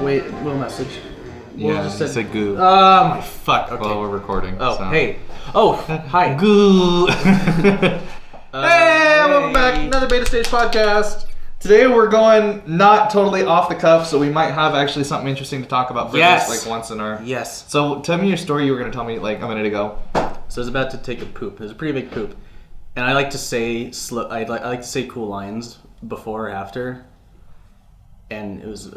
Wait, little message. Yeah, just say goo. My fuck. Okay. While we're recording. Oh, so. hey. Oh, hi. Goo. Hey, welcome back. Another Beta Stage podcast. Today we're going not totally off the cuff, so we might have actually something interesting to talk about for Yes. this, like once in our... Yes. So tell me your story you were going to tell me like a minute ago. So I was about to take a poop. It was a pretty big poop. And I like to say I like to say cool lines before or after. And it was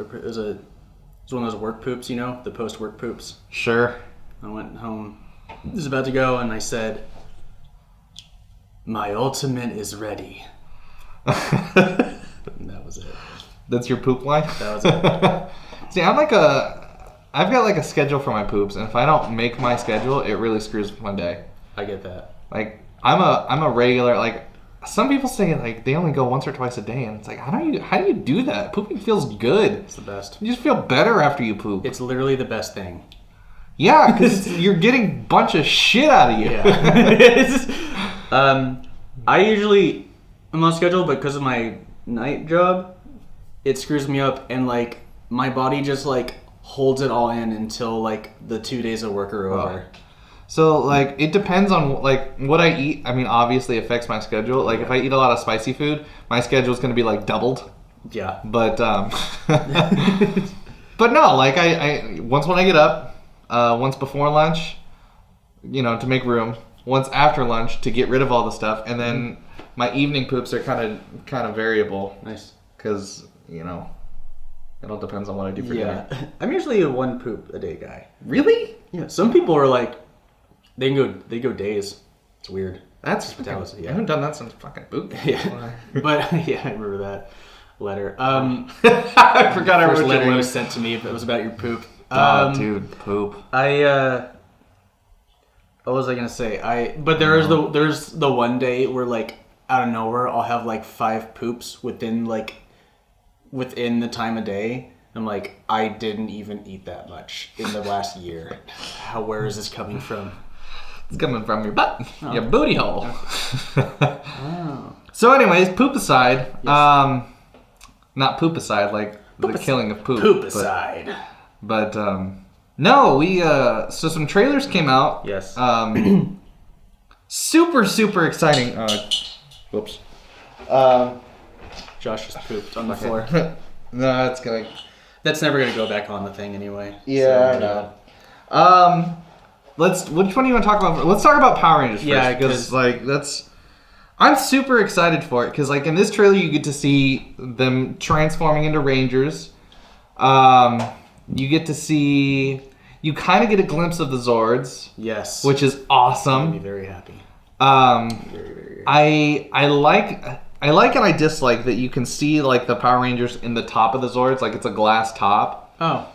one of those work poops, you know, the post-work poops. Sure. I went home, was about to go, and I said, "My ultimate is ready." And that was it. That's your poop line? That was it. See, I've got like a schedule for my poops, and if I don't make my schedule, it really screws with my day. I get that. Like, I'm a regular, like, some people say like they only go once or twice a day, and it's like, how do you do that? Pooping feels good. It's the best. You just feel better after you poop. It's literally the best thing. Yeah, because you're getting a bunch of shit out of you. Yeah. I usually am on schedule, but because of my night job, it screws me up, and like my body just like holds it all in until like the 2 days of work are over. So like it depends on like what I eat. I mean, obviously affects my schedule. Like if I eat a lot of spicy food, my schedule is going to be like doubled. Yeah. But but no, like I once when I get up, once before lunch, you know, to make room, once after lunch to get rid of all the stuff, and then my evening poops are kind of variable. Nice. Because, you know, it all depends on what I do for dinner. I'm usually a one poop a day guy. Really? Yeah. Some people are like, they go days. It's weird. That's hospitality. I haven't done that since fucking boot. Yeah. But yeah, I remember that letter. I forgot I wrote first your letter you letter. sent to me. It was about your poop. Oh, dude, poop. What was I gonna say? But there's the one day where like out of nowhere I'll have like 5 poops within the time of day. I'm like, I didn't even eat that much in the last year. Where is this coming from? It's coming from your butt, your booty hole. Oh. So, anyways, poop aside, Yes. not poop aside, like Poop the killing of poop. Poop aside. But no, we so some trailers came out. Yes. Super exciting. Whoops. Josh just pooped on the floor. No, it's gonna. That's never gonna go back on the thing anyway. Yeah, so, I know. Which one do you want to talk about? Let's talk about Power Rangers first. Yeah, because like I'm super excited for it because like in this trailer you get to see them transforming into Rangers. You get to see. You kind of get a glimpse of the Zords. Yes. Which is awesome. I'd be very happy. Very. I like and I dislike that you can see like the Power Rangers in the top of the Zords, like it's a glass top. Oh.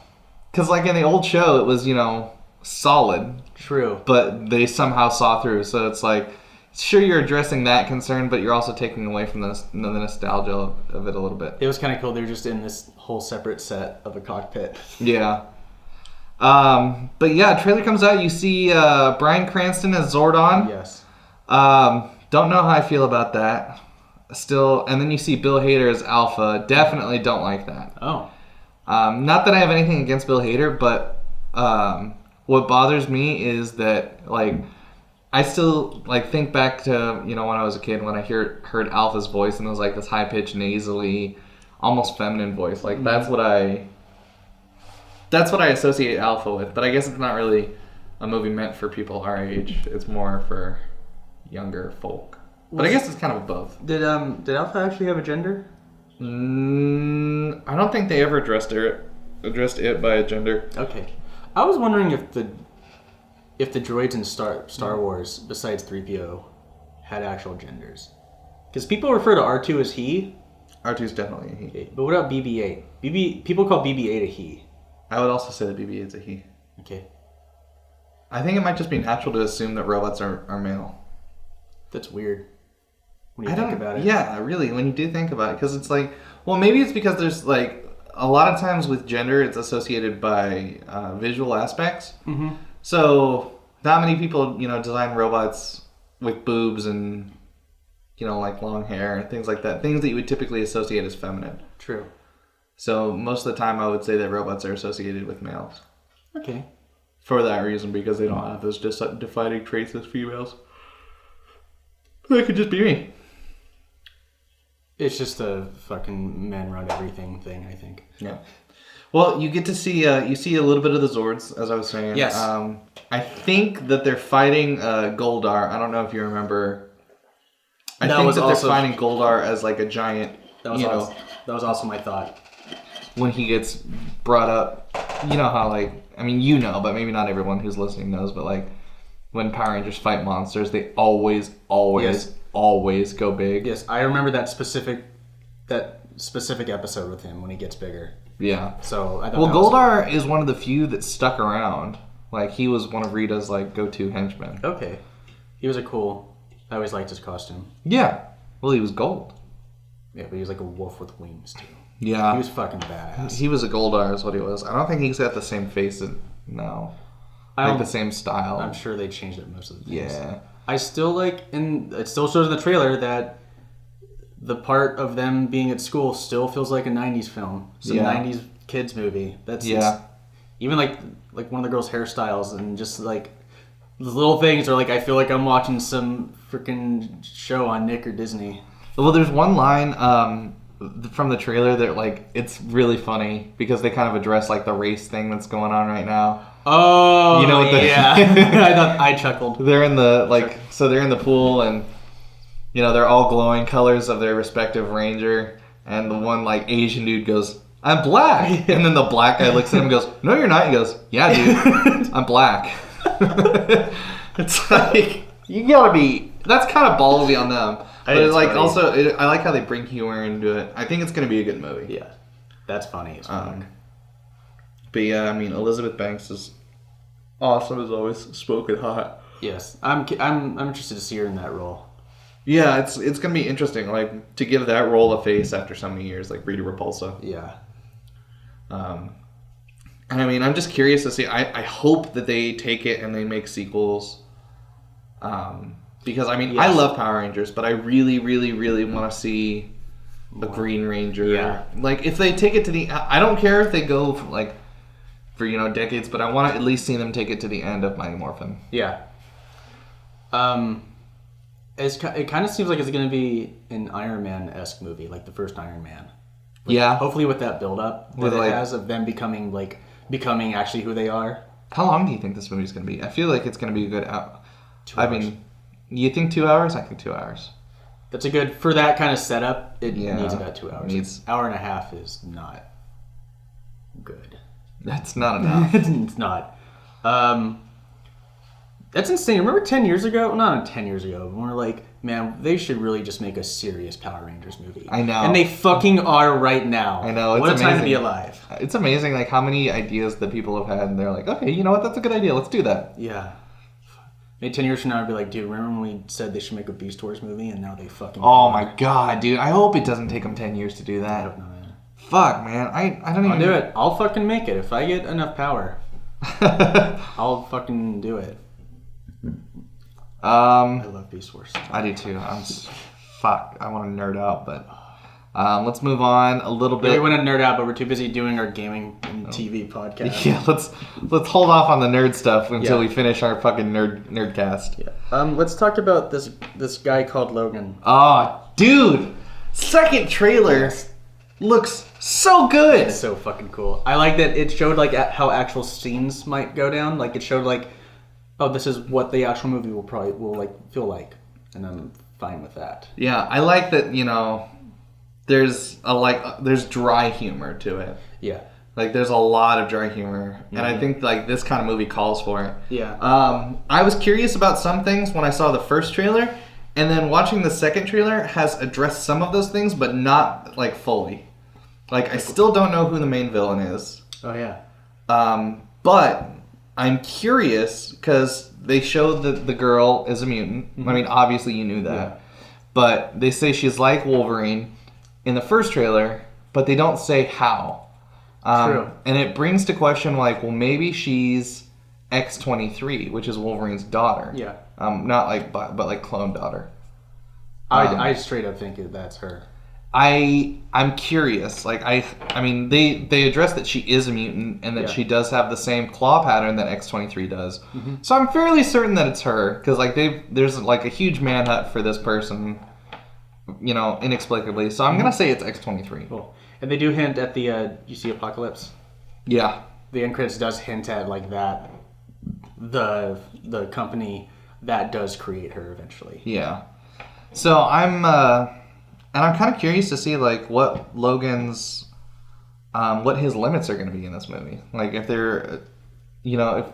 Because like in the old show, it was, you know, solid. True. But they somehow saw through. So it's like, sure, you're addressing that concern, but you're also taking away from the nostalgia of it a little bit. It was kind of cool. They were just in this whole separate set of a cockpit. Yeah. But yeah, trailer comes out. You see Bryan Cranston as Zordon. Yes. Don't know how I feel about that. Still, and then you see Bill Hader as Alpha. Definitely don't like that. Oh. Not that I have anything against Bill Hader, but what bothers me is that like I still like think back to, you know, when I was a kid when I heard Alpha's voice and it was like this high pitched, nasally, almost feminine voice. Like that's what I associate Alpha with. But I guess it's not really a movie meant for people our age. It's more for younger folk. But I guess it's kind of both. Did Alpha actually have a gender? I don't think they ever addressed it by a gender. Okay. I was wondering if the droids in Star Wars, besides 3PO, had actual genders. Because people refer to R2 as he. R2's definitely a he. Okay. But what about BB-8? People call BB-8 a he. I would also say that BB-8's a he. Okay. I think it might just be natural to assume that robots are male. That's weird. When you think about it. Yeah, really, when you do think about it. Because it's like, well, maybe it's because there's like, a lot of times with gender, it's associated by visual aspects. Mm-hmm. So, not many people, you know, design robots with boobs and, you know, like long hair and things like that. Things that you would typically associate as feminine. True. So most of the time, I would say that robots are associated with males. Okay. For that reason, because they don't have those defining traits as females. That could just be me. It's just a fucking men run everything thing, I think. Yeah. Well, you get to see you see a little bit of the Zords, as I was saying. Yes. I think that they're fighting Goldar. I don't know if you remember. I think that they're fighting Goldar as like a giant. That was also my thought. When he gets brought up, you know how like but maybe not everyone who's listening knows, but like when Power Rangers fight monsters, they always go big. Yes, I remember that specific episode with him when he gets bigger. Yeah. So I thought Goldar is one of the few that stuck around. Like he was one of Rita's like go-to henchmen. Okay. He was I always liked his costume. Yeah. Well, he was gold. Yeah, but he was like a wolf with wings too. Yeah. He was fucking badass. He was a Goldar is what he was. I don't think he's got the same face no. Like the same style. I'm sure they changed it most of the things. Yeah. I still like, and it still shows in the trailer that the part of them being at school still feels like a 90s film. It's a 90s kids movie. Even like one of the girls' hairstyles and just like the little things are like, I feel like I'm watching some freaking show on Nick or Disney. Well, there's one line from the trailer that like it's really funny because they kind of address like the race thing that's going on right now. Oh, you know what yeah. I chuckled. They're in they're in the pool and they're all glowing colors of their respective ranger, and the one like Asian dude goes, "I'm black," and then the black guy looks at him and goes, "No, you're not." He goes, "Yeah, dude, I'm black." It's like you gotta be. That's kind of ballsy on them. But I like how they bring humor into it. I think it's gonna be a good movie. Yeah, that's funny as fuck. But yeah, Elizabeth Banks is awesome as always, smoking hot. Yes, I'm interested to see her in that role. Yeah, it's gonna be interesting, like to give that role a face after so many years, like Rita Repulsa. Yeah. And I'm just curious to see. I hope that they take it and they make sequels. Because yes. I love Power Rangers, but I really, really, really want to see a Green Ranger. Yeah. Like if they take it to the, I don't care if they go for decades, but I want to at least see them take it to the end of Mighty Morphin. Yeah. It kind of seems like it's going to be an Iron Man-esque movie, like the first Iron Man. Yeah. Hopefully with that build-up that it has of them becoming actually who they are. How long do you think this movie's going to be? I feel like it's going to be a good 2 hours. You think 2 hours? I think 2 hours. That's a good, for that kind of setup, it needs about 2 hours. An hour and a half is not good. That's not enough. It's not. That's insane. Remember 10 years ago? Well, not 10 years ago. When we're like, man, they should really just make a serious Power Rangers movie. I know. And they fucking are right now. I know. It's what a amazing. Time to be alive. It's amazing like how many ideas that people have had and they're like, okay, you know what? That's a good idea. Let's do that. Yeah. Maybe 10 years from now, I'd be like, dude, remember when we said they should make a Beast Wars movie and now they fucking... Oh my god, dude. I hope it doesn't take them 10 years to do that. I don't know, man. Fuck, man. I don't even... I'll do it. I'll fucking make it. If I get enough power, I'll fucking do it. I love Beast Wars. I do too. Fuck. I want to nerd out, but... let's move on a little bit. We want to nerd out, but we're too busy doing our gaming and TV podcast. Yeah, let's hold off on the nerd stuff until we finish our fucking nerdcast. Yeah. Let's talk about this guy called Logan. Oh, dude! Second trailer looks so good. It's so fucking cool. I like that it showed like how actual scenes might go down. Like it showed like, oh, this is what the actual movie will like feel like, and I'm fine with that. Yeah, I like that. There's dry humor to it. Yeah. Like there's a lot of dry humor, and I think like this kind of movie calls for it. Yeah. I was curious about some things when I saw the first trailer, and then watching the second trailer has addressed some of those things, but not like fully. Like I still don't know who the main villain is. Oh yeah. But I'm curious because they showed that the girl is a mutant. Mm-hmm. I mean, obviously you knew that, yeah. But they say she's like Wolverine in the first trailer, but they don't say how. True. And it brings to question, like, well, maybe she's X-23, which is Wolverine's daughter. Yeah. Not like, but like clone daughter. I straight up think that's her. I'm curious. Like I mean they address that she is a mutant and that she does have the same claw pattern that X-23 does. Mm-hmm. So I'm fairly certain that it's her because like there's like a huge manhunt for this person, you know, inexplicably. So I'm gonna say it's X-23. Cool. And they do hint at the you see Apocalypse. Yeah. The end credits does hint at like that the company that does create her eventually. Yeah. So I'm kind of curious to see like what Logan's what his limits are going to be in this movie. Like if they're you know,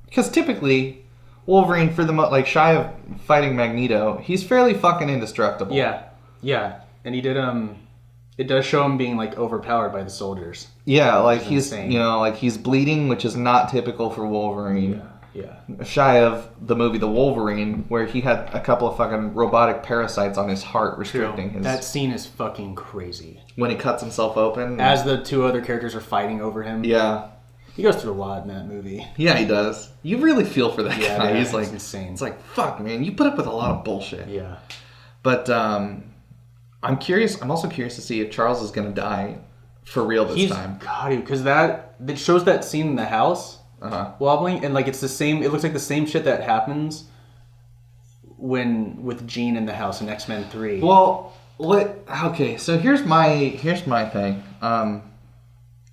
because typically Wolverine for the like shy of fighting Magneto, he's fairly fucking indestructible. Yeah. Yeah. And he did it does show him being like overpowered by the soldiers. Yeah, like he's insane. You know, like he's bleeding, which is not typical for Wolverine. Yeah. Shy of the movie The Wolverine, where he had a couple of fucking robotic parasites on his heart restricting his... That scene is fucking crazy. When he cuts himself open. As the two other characters are fighting over him. Yeah. He goes through a lot in that movie. Yeah, he does. You really feel for that guy. Yeah, he's like insane. It's like, fuck, man, you put up with a lot of bullshit. Yeah. But I'm curious. I'm also curious to see if Charles is going to die for real this time. God, because that shows that scene in the house wobbling, and like it's the same. It looks like the same shit that happens with Jean in the house in X-Men 3. Well, what? Okay, so here's my thing.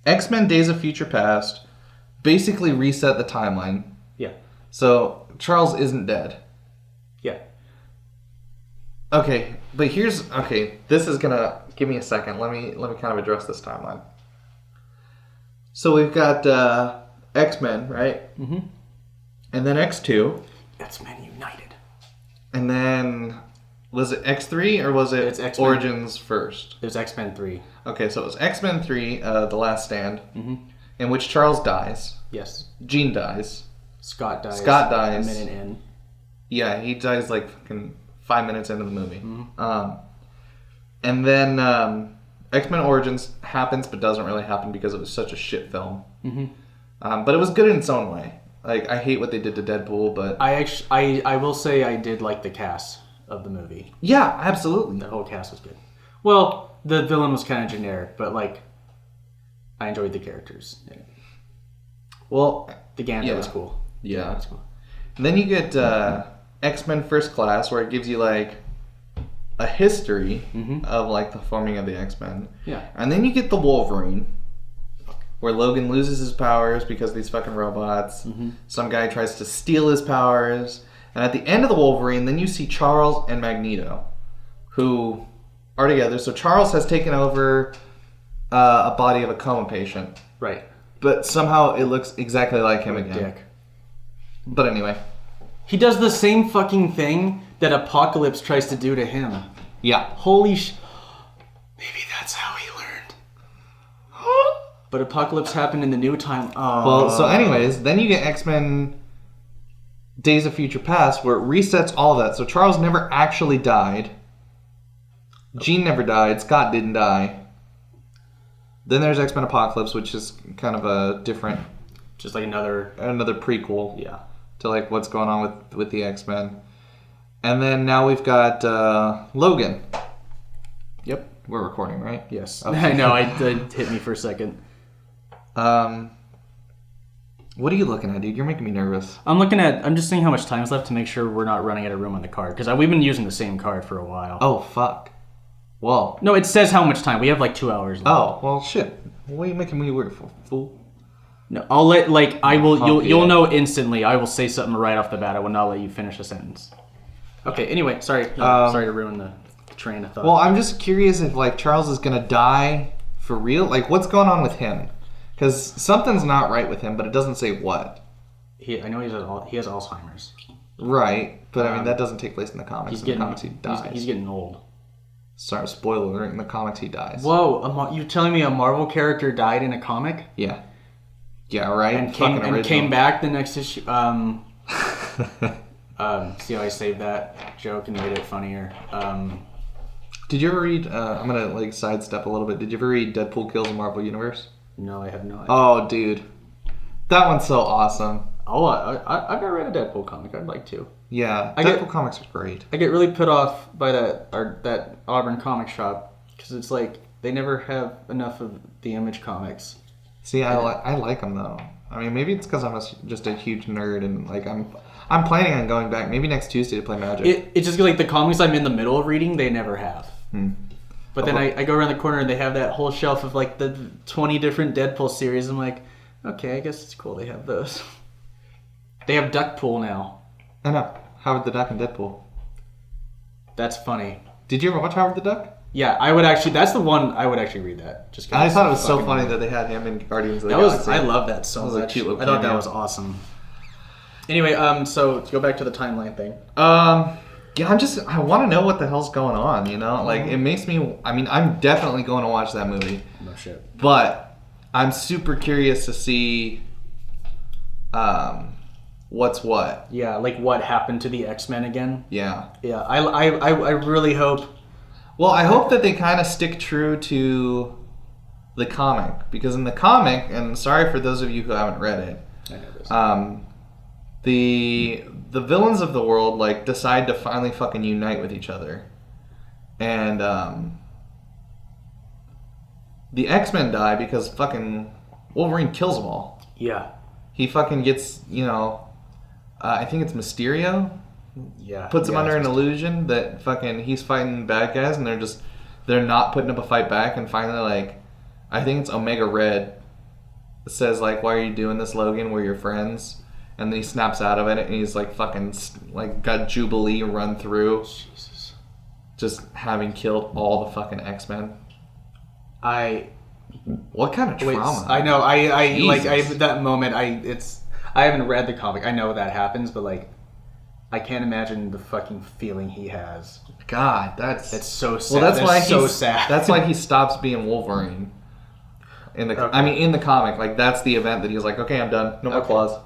X-Men: Days of Future Past basically reset the timeline. Yeah. So Charles isn't dead. Yeah. Okay, but this is gonna give me a second. Let me kind of address this timeline. So we've got X-Men, right? Mm-hmm. And then X2. X-Men United. And then was it X3 or was it X-Men. Origins first? It was X-Men 3. Okay, so it was X-Men 3, The Last Stand, in which Charles dies. Yes. Jean dies. Scott dies. A minute in. Yeah, he dies like fucking 5 minutes into the movie. Mm-hmm. And then X-Men Origins happens, but doesn't really happen because it was such a shit film. Mm-hmm. But it was good in its own way. Like, I hate what they did to Deadpool, but... I will say I did like the cast of the movie. Yeah, absolutely. The whole cast was good. Well, the villain was kind of generic, but, like, I enjoyed the characters in it. Well... The Gambit was cool. Yeah. Was cool. And then you get X-Men First Class, where it gives you, like, a history of, like, the forming of the X-Men. Yeah. And then you get the Wolverine, where Logan loses his powers because of these fucking robots. Mm-hmm. Some guy tries to steal his powers. And at the end of the Wolverine, then you see Charles and Magneto, who are together. So Charles has taken over a body of a coma patient. Right. But somehow it looks exactly like him again. Dick. But anyway. He does the same fucking thing that Apocalypse tries to do to him. Yeah. Holy sh... Maybe that's how he learned. But Apocalypse happened in the new time. Oh. Well, so anyways, then you get X-Men Days of Future Past, where it resets all of that. So Charles never actually died. Jean never died. Scott didn't die. Then there's X-Men Apocalypse, which is kind of a different... Just like another prequel. Yeah. To like what's going on with the X-Men. And then now we've got Logan. Yep. We're recording, right? Yes. Okay. I know, it hit me for a second. What are you looking at, dude? You're making me nervous. I'm just seeing how much time's left to make sure we're not running out of room on the card. Because we've been using the same card for a while. Oh, fuck. Well. No, it says how much time. We have like 2 hours left. Oh, well, shit. What are you making me weird for, fool? No, I'll let, like, I will, you'll know instantly. I will say something right off the bat. I will not let you finish a sentence. Okay, anyway, sorry. Sorry to ruin the train of thought. Well, I'm just curious if, like, Charles is going to die for real. Like, what's going on with him? Because something's not right with him, but it doesn't say what. I know he has Alzheimer's. Right, but I mean, that doesn't take place in the comics. In the comics, he dies. He's getting old. Sorry, spoiler alert, in the comics, he dies. Whoa, you're telling me a Marvel character died in a comic? Yeah. Yeah, right. And came back the next issue. See how I saved that joke and made it funnier. Did you ever read? I'm gonna like sidestep a little bit. Did you ever read Deadpool Kills the Marvel Universe? No, I have not. Oh, dude, that one's so awesome. Oh, I've never read a Deadpool comic. I'd like to. Yeah, Deadpool comics are great. I get really put off by that Auburn comic shop Because it's like they never have enough of the Image comics. See, I like them though. I mean, maybe it's because I'm just a huge nerd and like I'm planning on going back maybe next Tuesday to play Magic. It's just like the comics I'm in the middle of reading, they never have. But then I go around the corner and they have that whole shelf of like the 20 different Deadpool series. I'm like, okay, I guess it's cool they have those. They have Duckpool now. I know. Howard the Duck and Deadpool. That's funny. Did you ever watch Howard the Duck? Yeah, I would actually. That's the one I would actually read that. Just 'cause I thought it was so funny that they had him in Guardians of the Galaxy. I love that so much. A cute little I thought that cameo. was awesome. Anyway, so to go back to the timeline thing. Yeah, I want to know what the hell's going on, you know? Like, it makes me, I mean, I'm definitely going to watch that movie. No shit. But I'm super curious to see what's what. Yeah, like what happened to the X-Men again. Yeah. Yeah, I really hope. Well, I hope that they kind of stick true to the comic. Because in the comic, and sorry for those of you who haven't read it, I know this. the villains of the world like decide to finally fucking unite with each other, and the X-Men die because fucking Wolverine kills them all. Yeah. He fucking gets, you know, I think it's Mysterio, Yeah. puts him under an illusion that fucking he's fighting bad guys, and they're not putting up a fight back, and finally like I think it's Omega Red says like, why are you doing this, Logan? We're your friends. And then he snaps out of it, and he's like fucking like got Jubilee run through, Jesus. just having killed all the fucking X-Men. What kind of Wait, trauma? I know. I like Jesus. that moment. I haven't read the comic. I know that happens, but like, I can't imagine the fucking feeling he has. God, that's so sad. well. That's why so he's sad. That's why he stops being Wolverine. In the, Okay. I mean, in the comic, like that's the event that he was like, okay, I'm done, no more Okay. claws.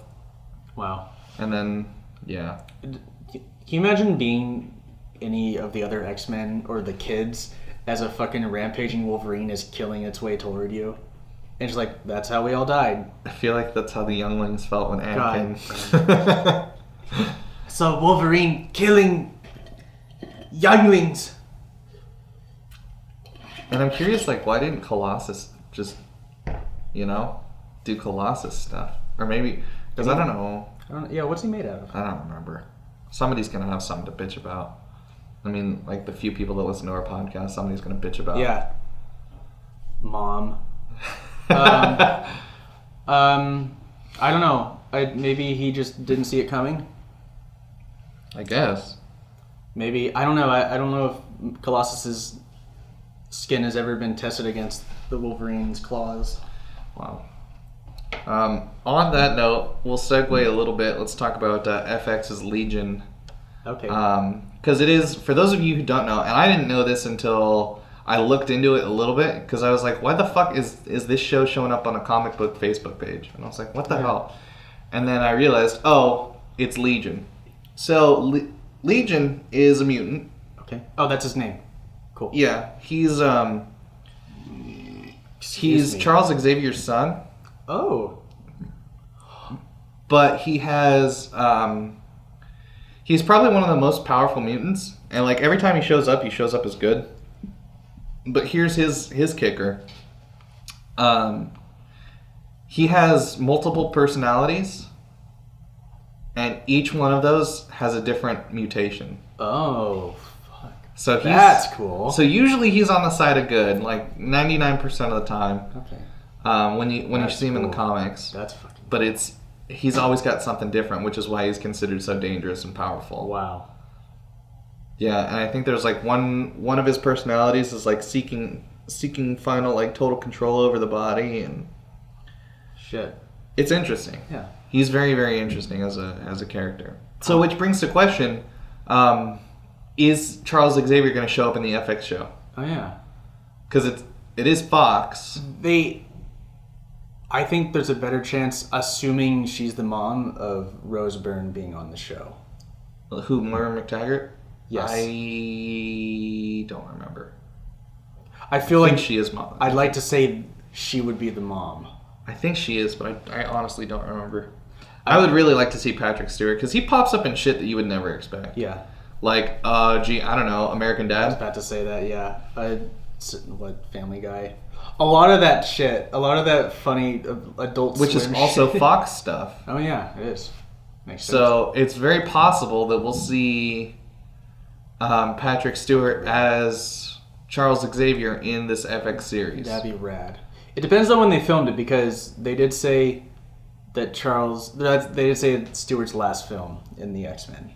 Wow. And then, yeah. Can you imagine being any of the other X-Men or the kids as a fucking rampaging Wolverine is killing its way toward you? And it's like, that's how we all died. I feel like that's how the younglings felt when Anakin. So Wolverine killing younglings. And I'm curious, like, why didn't Colossus just, you know, do Colossus stuff? Or maybe, because I don't know. Yeah, what's he made out of? I don't remember. Somebody's going to have something to bitch about. I mean, like, the few people that listen to our podcast, somebody's going to bitch about. Yeah. Mom. I don't know. Maybe he just didn't see it coming. I guess. Maybe, I don't know. I don't know if Colossus's skin has ever been tested against the Wolverine's claws. Wow. On that note, we'll segue a little bit. Let's talk about FX's Legion. Okay. Because it is, for those of you who don't know, and I didn't know this until I looked into it a little bit, because I was like, why the fuck is this show showing up on a comic book Facebook page? And I was like, what the hell? And then I realized, oh, it's Legion. So Legion is a mutant. Okay. Oh, that's his name. Cool. Yeah, he's Excuse me. Charles Xavier's son, Oh. but he has he's probably one of the most powerful mutants, and like every time he shows up as good. But here's his kicker. He has multiple personalities, and each one of those has a different mutation. Oh, fuck. So That's cool. So usually he's on the side of good, like 99% of the time. Okay. When you That's see him in the cool. comics. That's fucking... But he's always got something different, which is why he's considered so dangerous and powerful. Wow. Yeah, and I think there's like one of his personalities is like seeking final like total control over the body, and Shit. it's interesting. Yeah. He's very, very interesting as a character. So which brings to question, is Charles Xavier going to show up in the FX show? Oh, yeah. Because it is Fox. I think there's a better chance, assuming she's the mom, of Rose Byrne being on the show. Who, Moira McTaggart? Yes. I don't remember. I feel I like think she is mom. I'd like to say she would be the mom. I think she is, but I honestly don't remember. I would really like to see Patrick Stewart, because he pops up in shit that you would never expect. Yeah. Like, I don't know, American I was Dad. about to say that, yeah. what Family Guy. A lot of that shit. A lot of that funny Adult Which is Swim also shit. Fox stuff. Oh yeah, it is. Makes sense. So it's very possible that we'll see Patrick Stewart as Charles Xavier in this FX series. That'd be rad. It depends on when they filmed it because they did say that they did say it's Stewart's last film in the X-Men.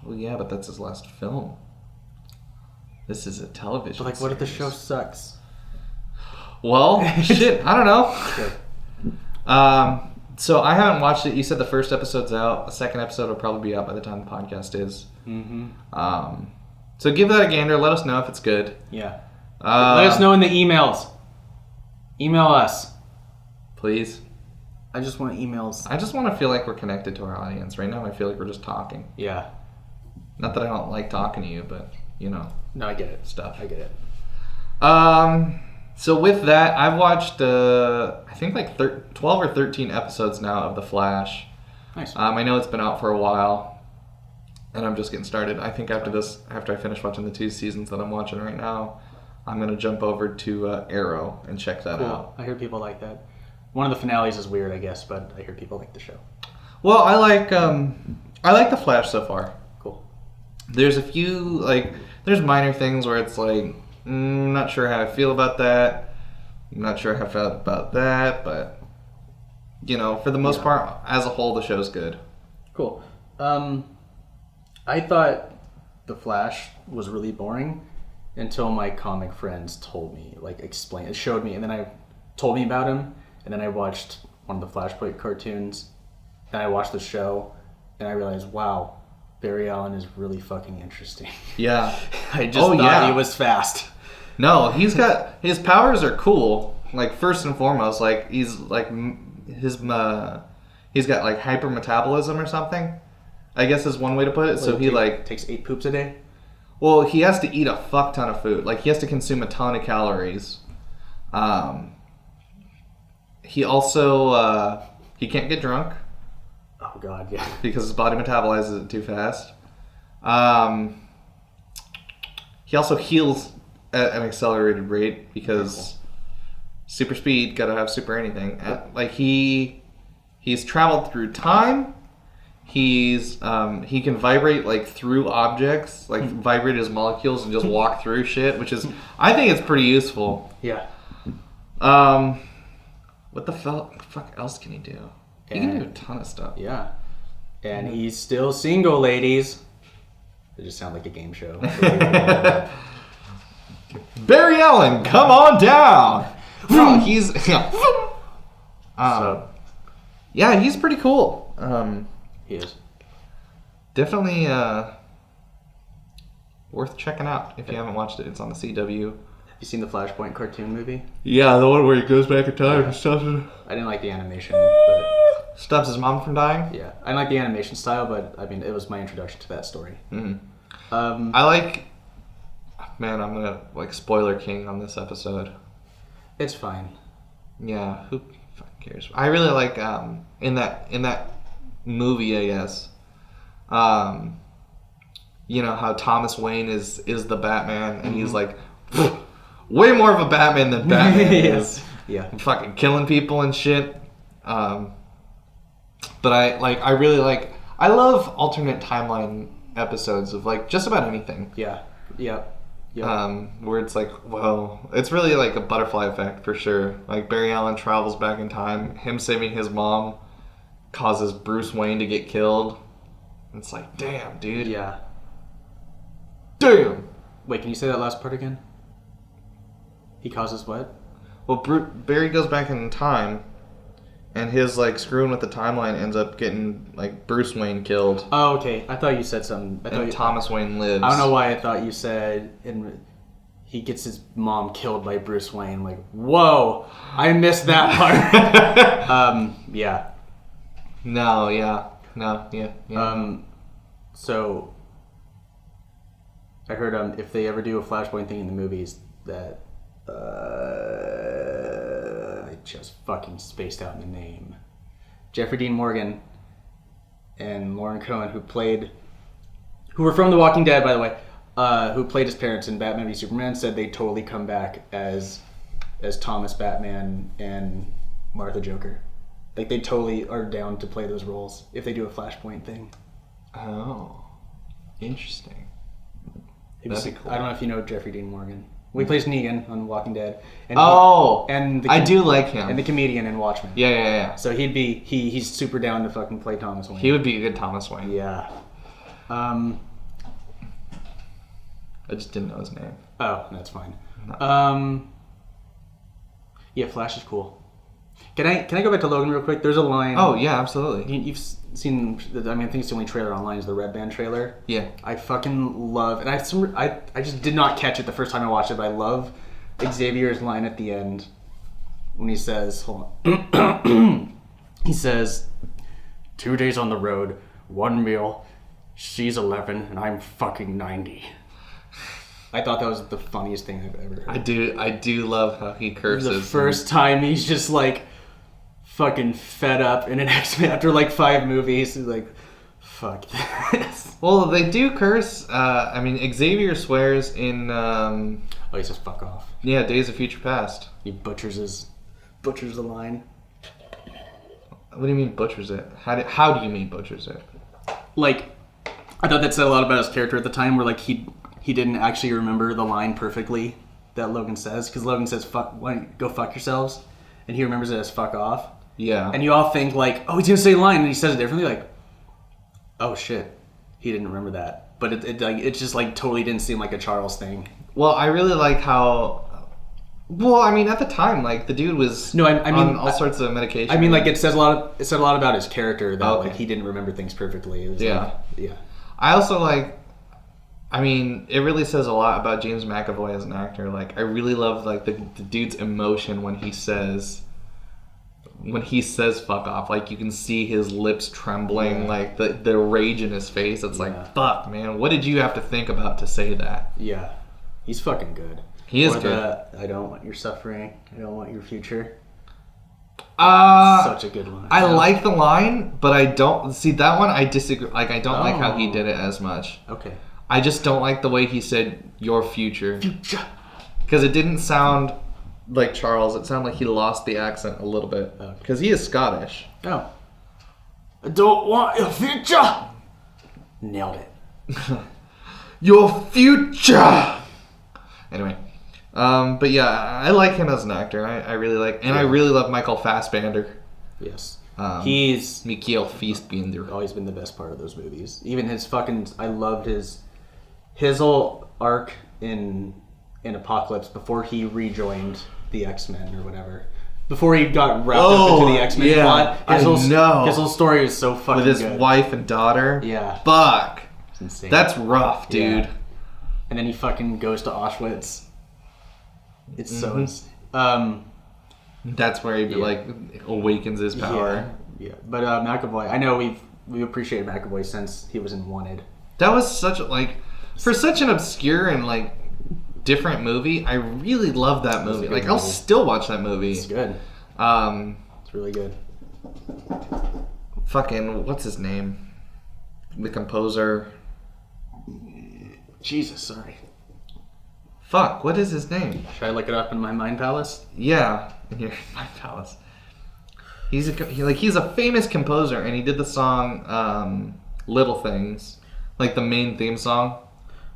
Well, yeah, but that's his last film. This is a television But like, what if the series. show sucks? Well, shit, I don't know. Sure. So I haven't watched it. You said the first episode's out. The second episode will probably be out by the time the podcast is. Mm-hmm. So give that a gander. Let us know if it's good. Yeah. Let us know in the emails. Email us. Please. I just want emails. I just want to feel like we're connected to our audience. Right now I feel like we're just talking. Yeah. Not that I don't like talking to you, but, you know. No, I get it. Stuff. I get it. So with that, I've watched, I think like 12 or 13 episodes now of The Flash. Nice. I know it's been out for a while, and I'm just getting started. I think after I finish watching the 2 seasons that I'm watching right now, I'm going to jump over to Arrow and check that out. I hear people like that. One of the finales is weird, I guess, but I hear people like the show. Well, I like The Flash so far. Cool. There's a few, there's minor things where it's like, not sure how I feel about that. I'm not sure how I felt about that, but, you know, for the most part, as a whole, the show's good. Cool. I thought The Flash was really boring until my comic friends told me, showed me, and then I told me about him, and then I watched one of the Flashpoint cartoons, and I watched the show, and I realized, wow, Barry Allen is really fucking interesting. Yeah. I just thought he was fast. No, his powers are cool. Like, first and foremost, he's got like hypermetabolism or something, I guess is one way to put it. So he takes 8 poops a day. Well, he has to eat a fuck ton of food. Like, he has to consume a ton of calories. He also he can't get drunk. Oh god, yeah. Because his body metabolizes it too fast. He also heals at an accelerated rate because super speed, gotta have super anything. He's traveled through time. He can vibrate through objects, vibrate his molecules and just walk through shit, which is, I think it's pretty useful. Yeah. What the fuck else can he do? He can do a ton of stuff. Yeah. And he's still single, ladies. It just sounds like a game show. Barry Allen, come on down! No, he's... yeah, he's pretty cool. He is. Definitely worth checking out if you haven't watched it. It's on the CW. Have you seen the Flashpoint cartoon movie? Yeah, the one where he goes back in time and stuff. I didn't like the animation, but... Stops his mom from dying? Yeah. I didn't like the animation style, but, I mean, it was my introduction to that story. Mm-hmm. I like... Man, I'm gonna, spoiler king on this episode. It's fine. Yeah, who fucking cares? I really like, in that movie, I guess, you know, how Thomas Wayne is the Batman, and he's like, way more of a Batman than Batman is. Yeah. Fucking killing people and shit. But I really like, I love alternate timeline episodes of just about anything. Yeah. Yeah. Where it's it's really like a butterfly effect for sure. Like Barry Allen travels back in time, him saving his mom causes Bruce Wayne to get killed. It's like, damn, dude. Yeah. Damn. Wait, can you say that last part again? He causes what? Well, Barry goes back in time, and his screwing with the timeline ends up getting Bruce Wayne killed. Oh, okay. I thought you said something. Thomas Wayne lives. I don't know why I thought you said he gets his mom killed by Bruce Wayne. Whoa! I missed that part. Yeah. No, yeah. No, yeah. So I heard if they ever do a Flashpoint thing in the movies that I just fucking spaced out the name. Jeffrey Dean Morgan and Lauren Cohen, who were from The Walking Dead, by the way. who played his parents in Batman v Superman, said they totally come back as Thomas Batman and Martha Joker. Like, they totally are down to play those roles if they do a Flashpoint thing. Oh, interesting. That'd be cool. I don't know if you know Jeffrey Dean Morgan. Well, he plays Negan on Walking Dead. And I do like him. And the comedian in Watchmen. Yeah. So he's super down to fucking play Thomas Wayne. He would be a good Thomas Wayne. Yeah. I just didn't know his name. Oh, that's fine. No. Yeah, Flash is cool. Can I go back to Logan real quick? There's a line. Oh yeah, absolutely. You've seen. I mean, I think it's the only trailer online is the Red Band trailer. Yeah. I fucking love, and I just did not catch it the first time I watched it, but I love Xavier's line at the end when he says, "Hold on." He says, 2 days on the road, 1 meal. She's 11 and I'm fucking 90. I thought that was the funniest thing I've ever heard. I do love how he curses. The first time he's just like fucking fed up in an X-Men after like 5 movies. He's like, fuck this. Well, they do curse. I mean, Xavier swears in... he says fuck off. Yeah, Days of Future Past. He butchers the line. What do you mean butchers it? How do you mean butchers it? Like, I thought that said a lot about his character at the time, where like he didn't actually remember the line perfectly that Logan says, because Logan says go fuck yourselves, and he remembers it as fuck off. Yeah. And you all think like, oh, he's gonna say a line, and he says it differently, like, oh shit, he didn't remember that. But it just like totally didn't seem like a Charles thing. Well, I really like how. Well, I mean, at the time, like the dude was I mean, on all sorts of medication. I mean, like it said a lot about his character that like he didn't remember things perfectly. It was yeah. I also like. I mean, it really says a lot about James McAvoy as an actor. Like, I really love like the dude's emotion when he says fuck off. Like, you can see his lips trembling, like the rage in his face. It's like, fuck, man, what did you have to think about to say that? Yeah, he's fucking good. He is good. I don't want your suffering. I don't want your future. Such a good line. I like the line, but I don't see that one. I disagree. Like, I don't like how he did it as much. Okay. I just don't like the way he said your future. Because it didn't sound like Charles. It sounded like he lost the accent a little bit. Because he is Scottish. Oh. I don't want your future. Nailed it. Your future. Anyway. But yeah, I like him as an actor. I really like... And I really love Michael Fassbender. Yes. He's... Michael Fassbender. Always been the best part of those movies. Even his fucking... I loved his whole arc in Apocalypse before he rejoined the X-Men or whatever. Before he got wrapped up into the X-Men plot. His whole story is so fucking good. With his wife and daughter. Yeah. Fuck. It's insane. That's rough, dude. Yeah. And then he fucking goes to Auschwitz. It's so... That's where he like awakens his power. Yeah. But McAvoy, I know we've appreciated McAvoy since he was in Wanted. That was such like... For such an obscure and like different movie, I really love that movie. Like I'll still watch that movie. It's good. It's really good. Fucking what's his name? The composer. Jesus, sorry. Fuck, what is his name? Should I look it up in my mind palace? Yeah, in your mind palace. He's a famous composer, and he did the song "Little Things," like the main theme song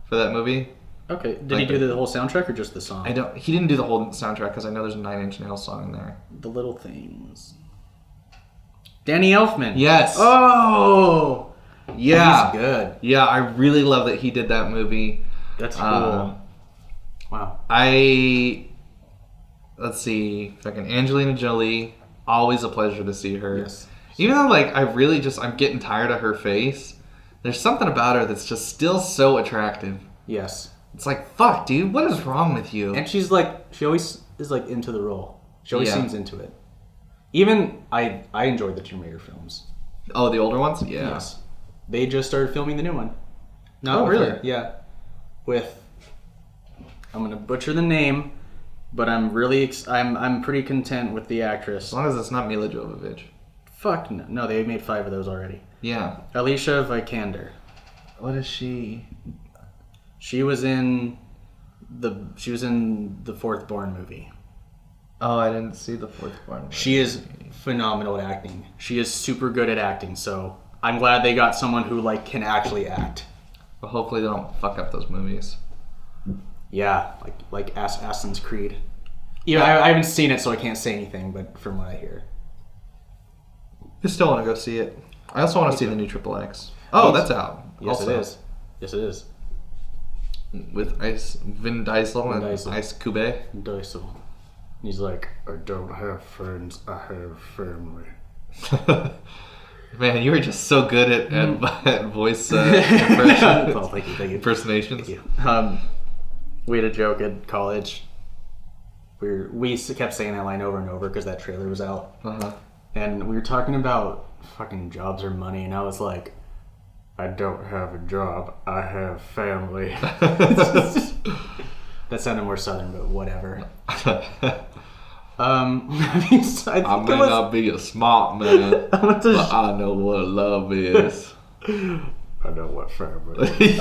for that movie. Okay. Did he do the whole soundtrack or just the song? He didn't do the whole soundtrack because I know there's a 9 Inch Nails song in there. The Little Things. Danny Elfman. Yes. Oh. Yeah. He's good. Yeah, I really love that he did that movie. That's cool. Wow. Let's see, fucking Angelina Jolie. Always a pleasure to see her. Yes. Even though like I'm getting tired of her face. There's something about her that's just still so attractive. Yes. It's like, fuck, dude, what is wrong with you? And she always is like into the role. She always seems into it. Even I enjoyed the Tomb Raider films. Oh, the older ones? Yeah. Yes. They just started filming the new one. Really? Yeah. With, I'm gonna butcher the name, but I'm really I'm pretty content with the actress. As long as it's not Mila Jovovich. Fuck no. No, they made 5 of those already. Yeah. Alicia Vikander. What is she? She was in the Fourth Born movie. Oh, I didn't see the Fourth Born. She is phenomenal at acting. She is super good at acting. So I'm glad they got someone who like can actually act. But hopefully they don't fuck up those movies. Yeah, like Assassin's Creed. Yeah, I haven't seen it, so I can't say anything. But from what I hear, I still want to go see it. I also want to see the new Triple X. Oh, that's out. Yes, also. it is. Yes, it is. With Vin Diesel and Ice Cube. Diesel. He's like, I don't have friends, I have family. Man, you were just so good at voice impression. Oh, thank you. Impersonations. Thank you. We had a joke at college. We kept saying that line over and over because that trailer was out. Uh-huh. And we were talking about fucking jobs or money, and I was like, I don't have a job, I have family. That sounded more southern, but whatever. I may not be a smart man, but I know what love is. I know what family is.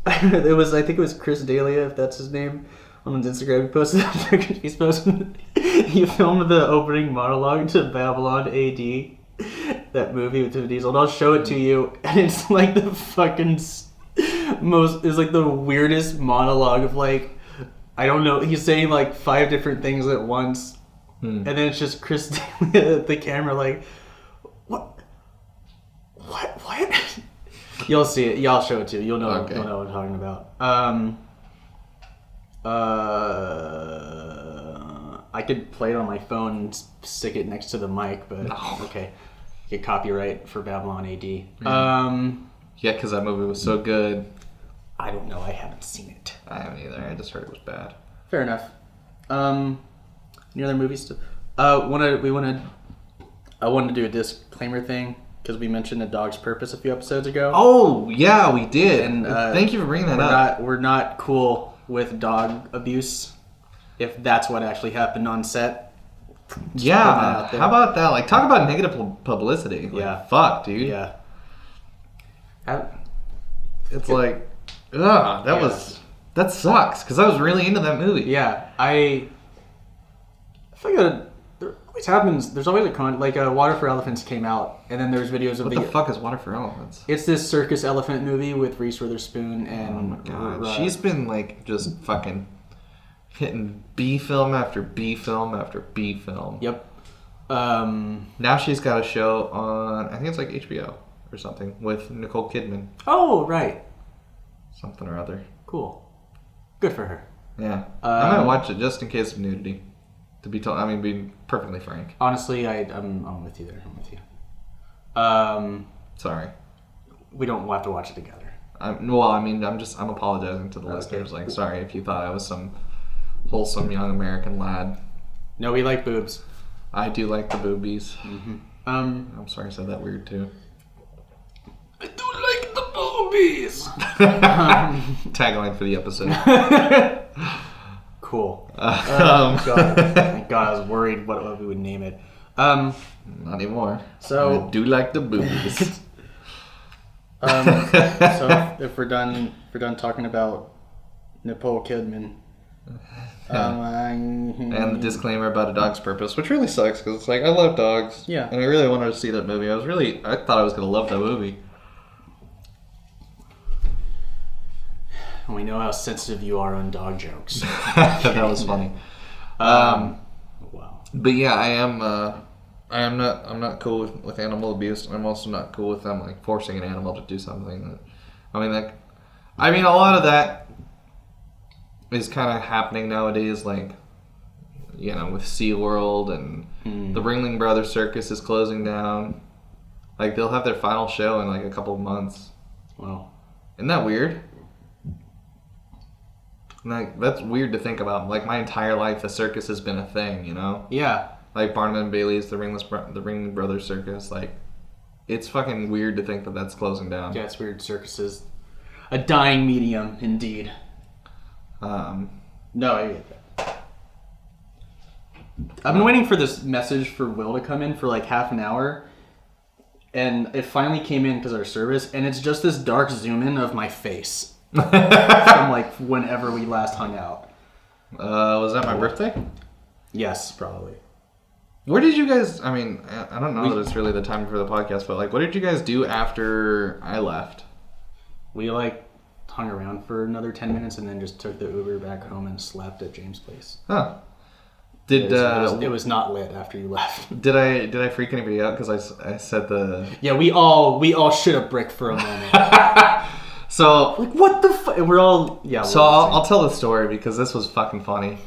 I think it was Chris D'Elia, if that's his name, on his Instagram. He posted he's posted he filmed the opening monologue to Babylon AD, that movie with Vin Diesel, and I'll show it to you, and it's like the fucking it's like the weirdest monologue of like, I don't know, he's saying like 5 different things at once, and then it's just Chris D'Elia at the camera like, what? You'll see it. Y'all show it to you. You'll know. Okay. You'll know what I'm talking about. I could play it on my phone and stick it next to the mic, but no. Okay. Get copyright for Babylon AD. Yeah, because that movie was so good. I don't know. I haven't seen it. I haven't either. I just heard it was bad. Fair enough. Any other movies? I wanted to do a disclaimer thing. Because we mentioned A Dog's Purpose a few episodes ago. Oh, yeah, we did. And thank you for bringing that up. We're not cool with dog abuse, if that's what actually happened on set. Yeah, how about that? Like, talk about negative publicity. Like, yeah. Fuck, dude. Yeah. It's like, that sucks. Because I was really into that movie. Yeah, I feel like there always happens. There's always a Water for Elephants came out, and then there's videos of what the fuck is Water for Elephants? It's this circus elephant movie with Reese Witherspoon and. Oh my god, she's been like just fucking hitting B film after B film after B film. Yep. Now she's got a show on, I think it's like HBO or something, with Nicole Kidman. Oh right. Something or other. Cool. Good for her. Yeah. I might watch it just in case of nudity. To be told, being perfectly frank. Honestly, I'm with you there. I'm with you. Sorry. We don't have to watch it together. I'm apologizing to the listeners. Like, sorry if you thought I was some wholesome young American lad. No, we like boobs. I do like the boobies. Mm-hmm. I'm sorry I said that weird too. I do like the boobies. Tagline for the episode. Cool. God. Thank God, I was worried what we would name it. Not anymore. So I do like the boobies. So if we're done talking about Nicole Kidman. And the disclaimer about A Dog's Purpose, which really sucks because it's like, I love dogs. Yeah. And I really wanted to see that movie. I thought I was going to love that movie. And we know how sensitive you are on dog jokes. That was funny. Wow. But yeah, I'm not cool with animal abuse. I'm also not cool with them like forcing an animal to do something. A lot of that is kind of happening nowadays, like, with SeaWorld and the Ringling Brothers Circus is closing down. Like, they'll have their final show in like a couple of months. Wow. Isn't that weird? Like, that's weird to think about. Like, my entire life, the circus has been a thing, Yeah. Like, Barnum and Bailey's, the Ringling Brothers Circus. Like, it's fucking weird to think that that's closing down. Yeah, it's weird. Circuses. A dying medium, indeed. No, I get that. I've been waiting for this message for Will to come in for like half an hour. and it finally came in because of our service, and it's just this dark zoom in of my face from like whenever we last hung out. Was that my birthday? Yes, probably. Where did you guys? I mean, I don't know that it's really the time for the podcast, but like, what did you guys do after I left? We like hung around for another 10 minutes and then just took the Uber back home and slept at James' place. Huh. It was not lit after you left. Did I freak anybody out because I said the? Yeah, we all shit a brick for a moment. So like, what the fuck? We're all So I'll tell the story because this was fucking funny.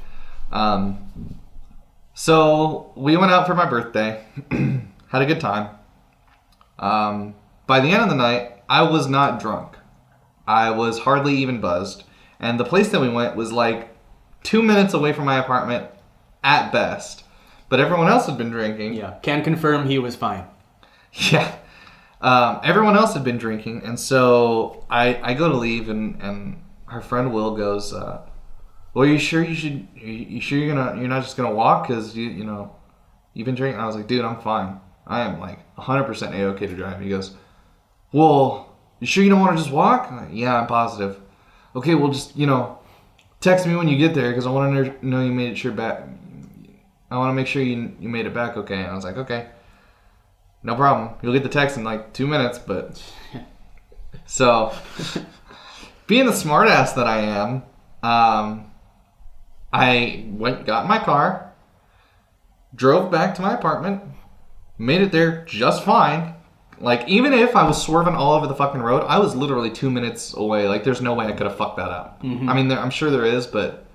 So we went out for my birthday, had a good time. By the end of the night, I was not drunk. I was hardly even buzzed. And the place that we went was like 2 minutes away from my apartment at best. But everyone else had been drinking. Yeah, can confirm he was fine. Yeah. Everyone else had been drinking. And so I go to leave and our friend Will goes, well, you sure you're not just gonna walk because you know you've been drinking? I was like, dude, I'm fine. I am like 100% A-okay to drive. He goes, well, you sure you don't want to just walk? I'm like, yeah, I'm positive. Okay, well, just text me when you get there because I want to know you made it sure back. I want to make sure you made it back okay. And I was like, okay, no problem. You'll get the text in like 2 minutes. But so being the smartass that I am. I got in my car, drove back to my apartment, made it there just fine. Like, even if I was swerving all over the fucking road, I was literally 2 minutes away. Like, there's no way I could have fucked that up. Mm-hmm. I mean, I'm sure there is, but...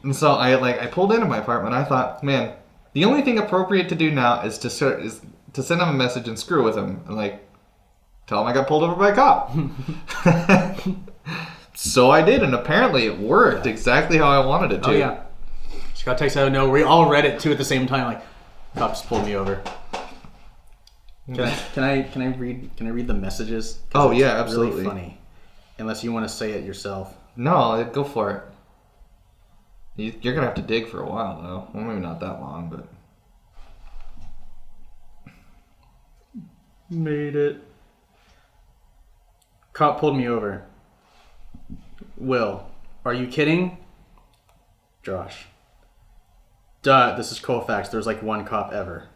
And so I pulled into my apartment and I thought, man, the only thing appropriate to do now is to send him a message and screw with him. And, like, tell him I got pulled over by a cop. So I did, and apparently it worked exactly how I wanted it to. Oh, yeah. She got text out. No, we all read it, too, at the same time. Like, cop just pulled me over. Can I read the messages? Oh, yeah, absolutely. Really funny. Unless you want to say it yourself. No, go for it. You're going to have to dig for a while, though. Well, maybe not that long, but... Made it. Cop pulled me over. Will, are you kidding? Josh. Duh, this is Colfax. There's like one cop ever.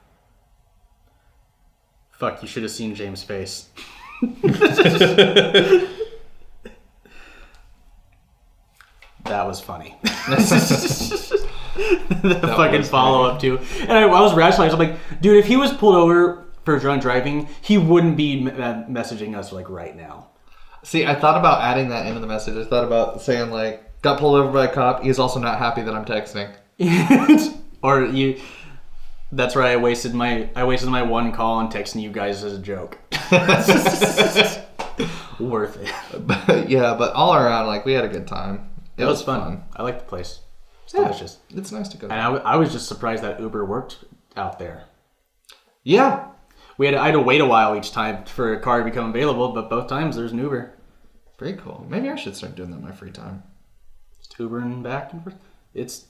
Fuck, you should have seen James' face. That was funny. The fucking follow-up, too. And I was rationalizing. I'm like, dude, if he was pulled over for drunk driving, he wouldn't be messaging us like right now. See, I thought about adding that into the message. I thought about saying, like, got pulled over by a cop. He's also not happy that I'm texting. Or you... That's right, I wasted my one call on texting you guys as a joke. Worth it. But all around, like, we had a good time. It was fun. I like the place. It's delicious. It's nice to go. And I was just surprised that Uber worked out there. Yeah. I had to wait a while each time for a car to become available, but both times there's an Uber. Very cool. Maybe I should start doing that in my free time. Just Ubering back and forth. It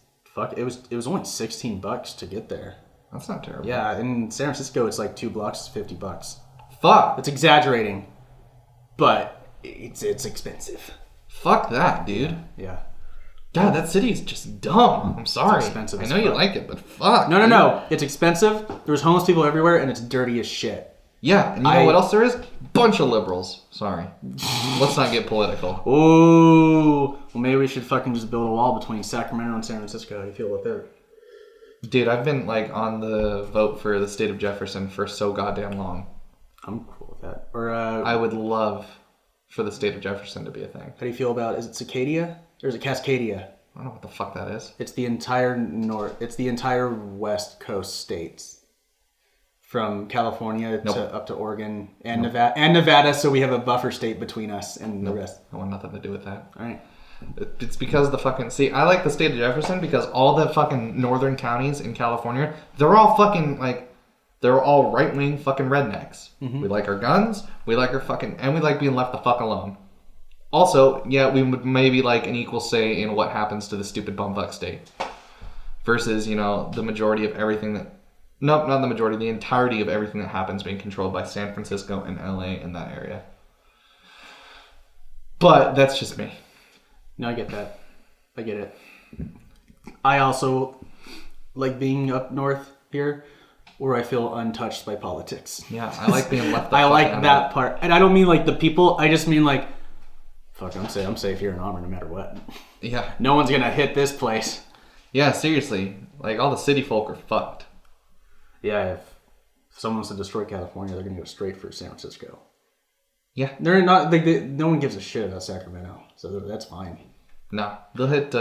was only $16 to get there. That's not terrible. Yeah, in San Francisco it's like 2 blocks is $50. Fuck. It's exaggerating, but it's expensive. Fuck that, dude. Yeah. God, that city is just dumb. I'm sorry. It's expensive. I know you like it, but fuck. No. It's expensive. There's homeless people everywhere, and it's dirty as shit. Yeah, and you know what else there is? Bunch of liberals. Sorry. Let's not get political. Ooh. Well, maybe we should fucking just build a wall between Sacramento and San Francisco. How do you feel about that? Dude, I've been like on the vote for the state of Jefferson for so goddamn long. I'm cool with that. Or I would love for the state of Jefferson to be a thing. How do you feel about? Is it Cicadia or is it Cascadia? I don't know what the fuck that is. It's the entire It's the entire West Coast states, from California to up to Oregon and Nevada. So we have a buffer state between us and the rest. I want nothing to do with that. All right. It's because I like the state of Jefferson because all the fucking northern counties in California, they're all fucking they're all right-wing fucking rednecks. Mm-hmm. We like our guns, we like our fucking, and we like being left the fuck alone. Also, yeah, we would maybe like an equal say in what happens to the stupid bumfuck state versus, the majority of everything that Nope, not the majority. The entirety of everything that happens being controlled by San Francisco and LA in that area. But that's just me. No, I get that. I get it. I also like being up north here, where I feel untouched by politics. Yeah, I like being left. I like that part, and I don't mean like the people. I just mean like, fuck, I'm safe here in Auburn no matter what. Yeah. No one's gonna hit this place. Yeah, seriously. Like, all the city folk are fucked. Yeah, if someone wants to destroy California, they're gonna go straight for San Francisco. Yeah. They're not. No one gives a shit about Sacramento, so that's fine. No, they'll hit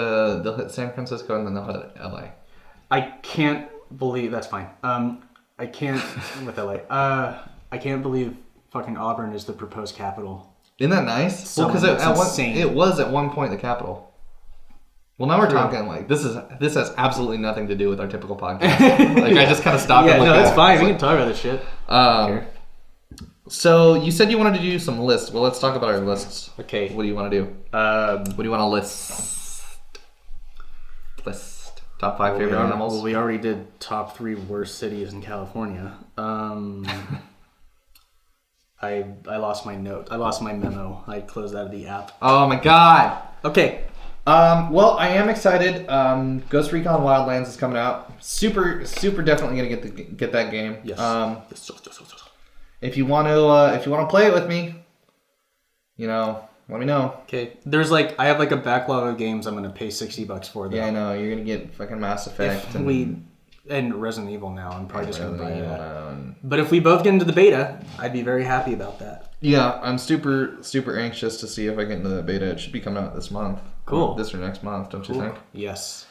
San Francisco and then they'll hit LA. I can't believe that's fine. I can't with LA. I can't believe fucking Auburn is the proposed capital. Isn't that nice? So well, because it was at one point the capital. Well, now we're talking like this has absolutely nothing to do with our typical podcast. Like I just kind of stopped. Yeah, and no, that's fine. We We can talk about this shit. So you said you wanted to do some lists. Well, let's talk about our lists. Okay. What do you want to do? What do you want to list? Top 5 favorite animals. Well, we already did top 3 worst cities in California. I lost my note. I lost my memo. I closed out of the app. Oh my god. Okay. Well, I am excited. Ghost Recon Wildlands is coming out. Super definitely gonna get that game. Yes. If you want to play it with me, let me know. Okay. There's I have a backlog of games I'm gonna pay $60 for. Though. Yeah, I know. You're gonna get fucking Mass Effect and Resident Evil now. I'm probably just gonna buy that. But if we both get into the beta, I'd be very happy about that. Yeah, I'm super anxious to see if I get into the beta. It should be coming out this month. Cool. This or next month, don't you think? Yes.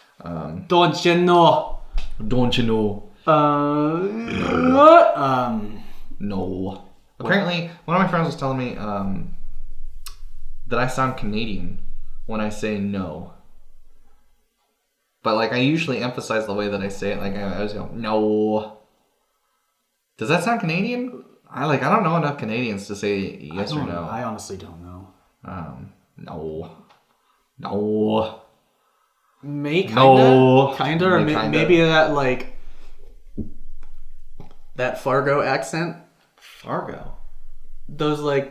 Don't you know? What? No. Apparently, one of my friends was telling me that I sound Canadian when I say no. But I usually emphasize the way that I say it. I always go no. Does that sound Canadian? I don't know enough Canadians to say yes or no. I honestly don't know. No. Kinda, or maybe that that Fargo accent. Fargo. Those the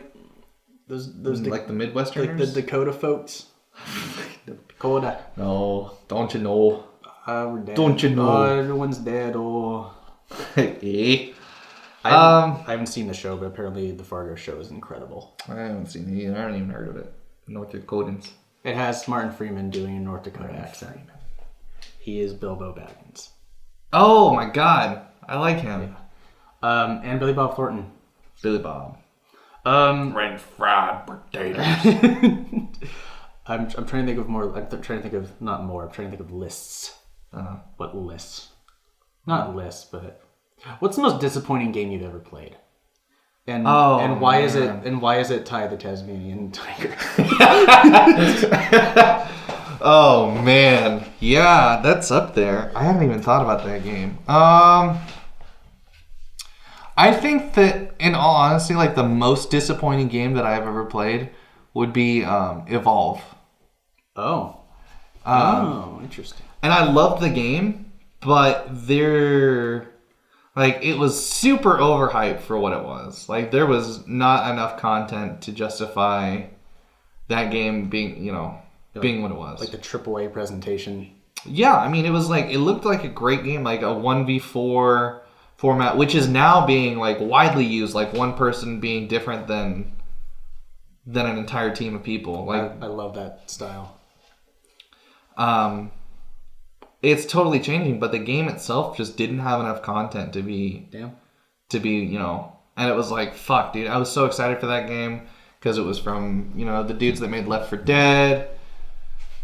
Midwesterners, the Dakota folks. Dakota. No, don't you know? We're dead. Don't you know? Everyone's dead. Oh. Hey. I haven't seen the show, but apparently the Fargo show is incredible. I haven't seen it either. I haven't even heard of it. North Dakotans. It has Martin Freeman doing a North Dakota accent. He is Bilbo Baggins. Oh my god, I like him. Yeah. And Billy Bob Thornton. Billy Bob. French fried potatoes. I'm trying to think of more. I'm trying to think of not more. I'm trying to think of lists. What lists? Not lists, but what's the most disappointing game you've ever played? And why is it? And why is it Ty the Tasmanian Tiger? Oh man, yeah, that's up there. I haven't even thought about that game. I think that, in all honesty, the most disappointing game that I've ever played would be Evolve. Oh, interesting. And I loved the game, but it was super overhyped for what it was. There was not enough content to justify that game being, being what it was. The AAA presentation. Yeah, I mean, it was it looked like a great game, a 1v4 format, which is now being widely used, one person being different than an entire team of people. I love that style. It's totally changing, but the game itself just didn't have enough content to be, and it was fuck, dude. I was so excited for that game because it was from, the dudes that made Left 4 Dead.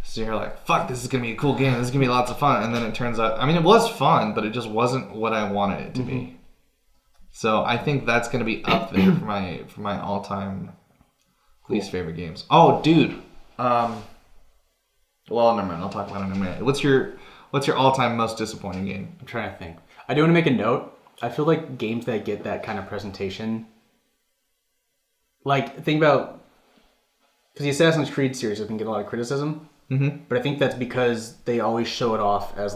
So you're fuck, this is going to be a cool game. This is going to be lots of fun. And then it turns out, it was fun, but it just wasn't what I wanted it to be. So I think that's going to be up there for my all-time least favorite games. Oh, dude. Well, never mind. I'll talk about it in a minute. What's your all-time most disappointing game? I'm trying to think. I do want to make a note. I feel like games that get that kind of presentation, think about, because the Assassin's Creed series I think get a lot of criticism. Mm-hmm. But I think that's because they always show it off as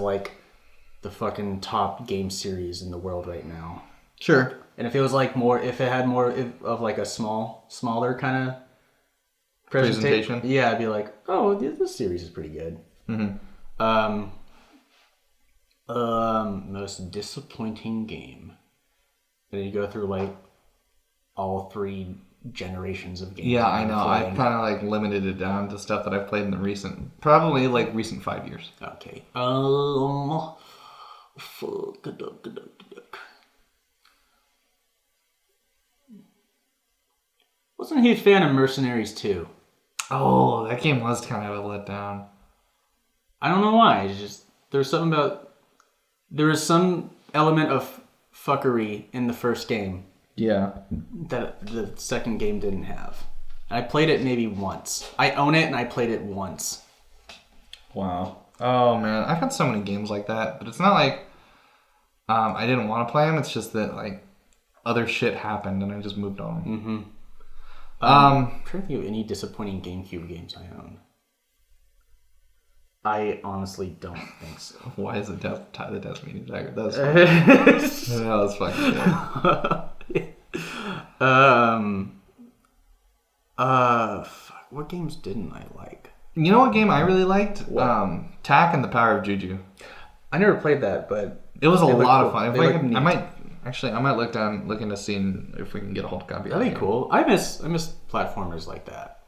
the fucking top game series in the world right now. Sure. And if it was like if it had more of like a smaller kind of presentation, yeah, I'd be like, oh, this series is pretty good. Mm-hmm. Most disappointing game. And you go through like all 3 generations of games. Yeah, I know. I've kind of like limited it down to stuff that I've played in the recent 5 years. Okay. Wasn't a huge fan of Mercenaries 2. Oh, that game was kind of a letdown. I don't know why. It's just there was some element of fuckery in the first game. Yeah. That the second game didn't have. I played it maybe once. I own it and I played it once. Wow. Oh man, I've had so many games like that, but it's not like I didn't want to play them. It's just that like other shit happened and I just moved on. Mm-hmm. I'm trying to think of any disappointing GameCube games I own. I honestly don't think so. Why is it the Death Meeting Dagger? That was fucking good. Fuck, what games didn't I like? You know what game I really liked? Tak and the Power of Juju. I never played that, but it was a lot of fun. I might look into seeing if we can get a hold of a copy. That'd be cool. I miss platformers like that.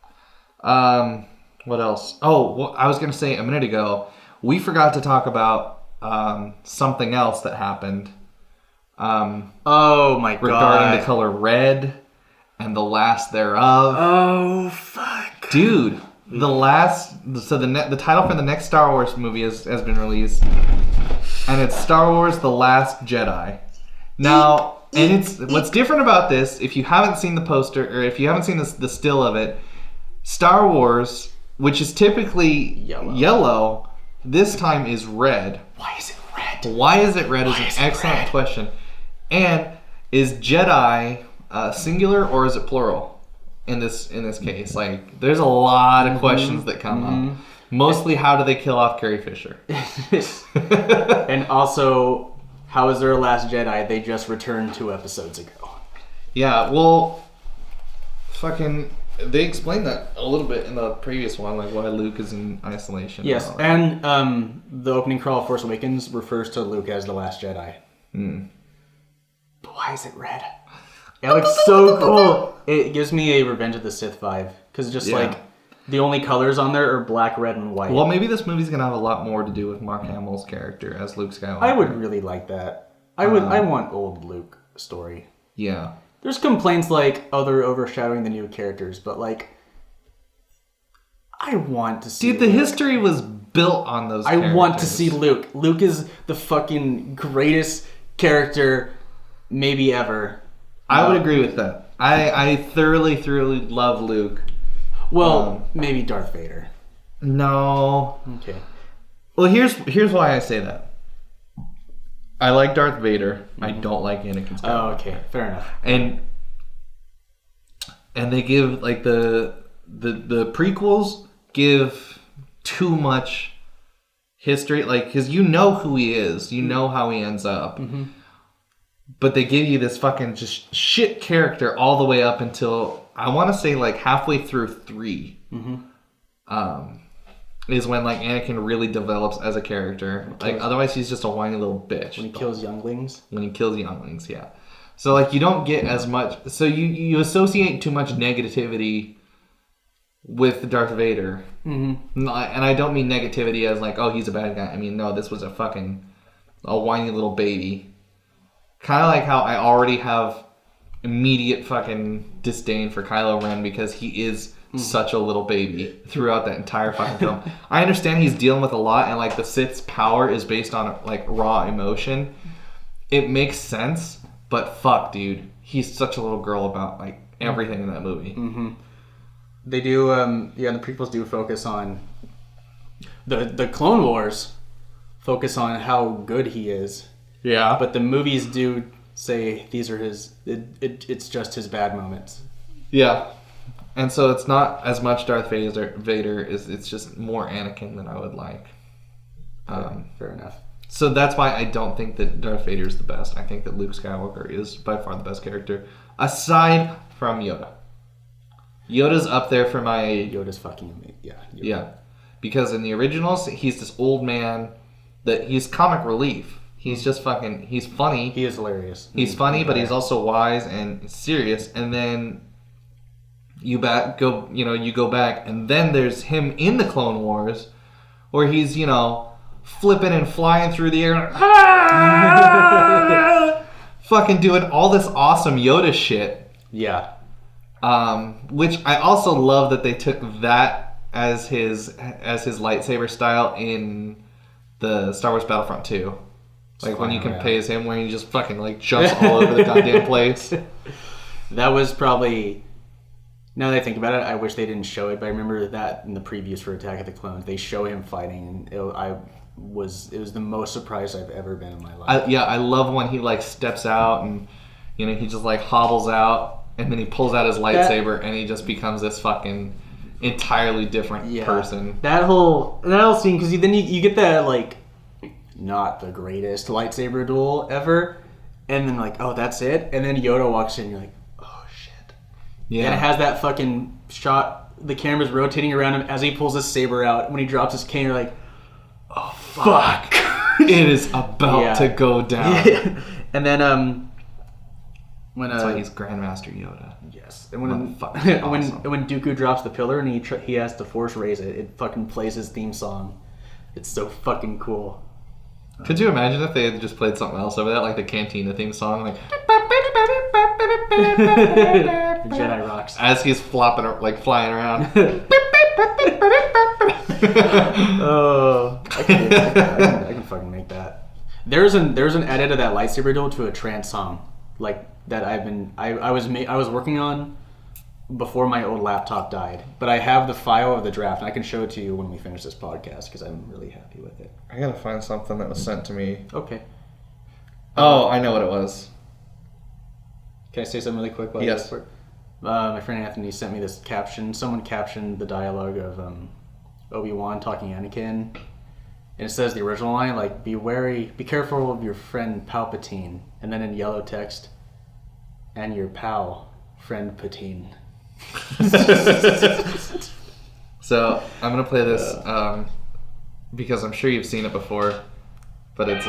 What else? Oh, well, I was gonna say a minute ago, we forgot to talk about something else that happened. Oh my god! Regarding the color red and the last thereof. Oh fuck, dude! The title for the next Star Wars movie has been released, and it's Star Wars: The Last Jedi. Now, and what's different about this, if you haven't seen the poster or if you haven't seen the still of it, Star Wars, which is typically yellow, this time is red. Why is it red? Why is it red is an excellent question. And is Jedi singular or is it plural in this case? Like, there's a lot of questions that come up. Mostly, how do they kill off Carrie Fisher? And also, how is there a Last Jedi? They just returned 2 episodes ago. Yeah, well, fucking... They explained that a little bit in the previous one, like why Luke is in isolation. Yes, and the opening crawl of Force Awakens refers to Luke as the Last Jedi. But why is it red? It looks so cool. It gives me a Revenge of the Sith vibe. Because just like, the only colors on there are black, red, and white. Well, maybe this movie's going to have a lot more to do with Mark Hamill's character as Luke Skywalker. I would really like that. I want old Luke story. Yeah. There's complaints like, oh, they're overshadowing the new characters, but like, I want to see Dude, the history was built on those characters. I want to see Luke. Luke is the fucking greatest character maybe ever. I would agree with that. I thoroughly love Luke. Well, maybe Darth Vader. No. Okay. Well, here's why I say that. I like Darth Vader. I don't like Anakin Skywalker. Oh, okay. Fair enough. And they give like the prequels give too much history, like, because you know who he is, you know how he ends up, but they give you this fucking just shit character all the way up until I want to say like halfway through 3. Is when like Anakin really develops as a character. Like, otherwise he's just a whiny little bitch. When he kills younglings? When he kills younglings, yeah. So like you don't get as much, so you associate too much negativity with Darth Vader. And I don't mean negativity as like, oh, he's a bad guy. I mean, no, this was a whiny little baby. Kind of like how I already have immediate fucking disdain for Kylo Ren because he is such a little baby throughout that entire fucking film. I understand he's dealing with a lot, and like the Sith's power is based on like raw emotion. It makes sense, but fuck, dude, he's such a little girl about like everything in that movie. They do, the prequels do focus on the Clone Wars. Focus on how good he is. Yeah, but the movies do say these are his. It's just his bad moments. Yeah. And so it's not as much Darth Vader. It's just more Anakin than I would like. Fair enough. So that's why I don't think that Darth Vader is the best. I think that Luke Skywalker is by far the best character, aside from Yoda. Yoda's up there for my... Yoda's fucking amazing. Yeah. Yeah. Because in the originals, he's this old man that he's comic relief. He's just fucking... He's funny. He is hilarious. He's funny, but he's also wise and serious. And then you go back, and then there's him in the Clone Wars, where he's, flipping and flying through the air, fucking doing all this awesome Yoda shit. Yeah. Which I also love that they took that as his lightsaber style in the Star Wars Battlefront 2. Like when you can pay as him, where he just fucking like jumps all over the goddamn place. That was probably... Now that I think about it, I wish they didn't show it, but I remember that in the previews for Attack of the Clones, they show him fighting, and it was the most surprised I've ever been in my life. I love when he like steps out and he just like hobbles out, and then he pulls out his lightsaber and he just becomes this fucking entirely different person. That whole scene, because then you get that like not the greatest lightsaber duel ever, and then like, oh, that's it, and then Yoda walks in and you're like, oh shit. Yeah. And it has that fucking shot, the camera's rotating around him as he pulls his saber out. When he drops his cane, you're like, oh fuck. It is about to go down. Yeah. And then when that's why he's Grandmaster Yoda. Yes. And when Dooku drops the pillar and he has to force raise it, it fucking plays his theme song. It's so fucking cool. Could you imagine if they had just played something else over that, like the Cantina theme song, like Jedi rocks as he's flopping, like flying around. Oh, I can fucking make that. There's an edit of that lightsaber duel to a trance song, like that I was working on before my old laptop died, but I have the file of the draft and I can show it to you when we finish this podcast because I'm really happy with it. I gotta find something that was sent to me. Okay. Oh, I know what it was. Can I say something really quick? Yes. My friend Anthony sent me this caption. Someone captioned the dialogue of Obi-Wan talking Anakin, and it says the original line like, be careful of your friend Palpatine, and then in yellow text, and your pal, friend Patine. So I'm gonna play this because I'm sure you've seen it before, but it's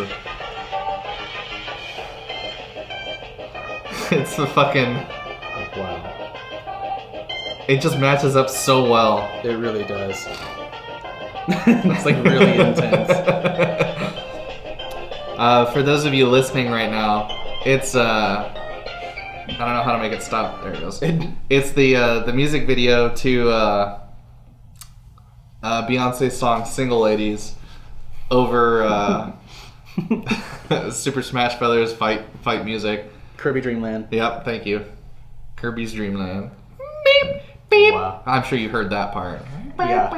the fucking wow. It just matches up so well. It really does. It's like really intense. For those of you listening right now, it's I don't know how to make it stop. There it goes. It's the music video to Beyonce's song "Single Ladies" over Super Smash Brothers fight music. Kirby Dream Land. Yep, thank you. Kirby's Dream Land. Beep beep. Wow. I'm sure you heard that part. Yeah.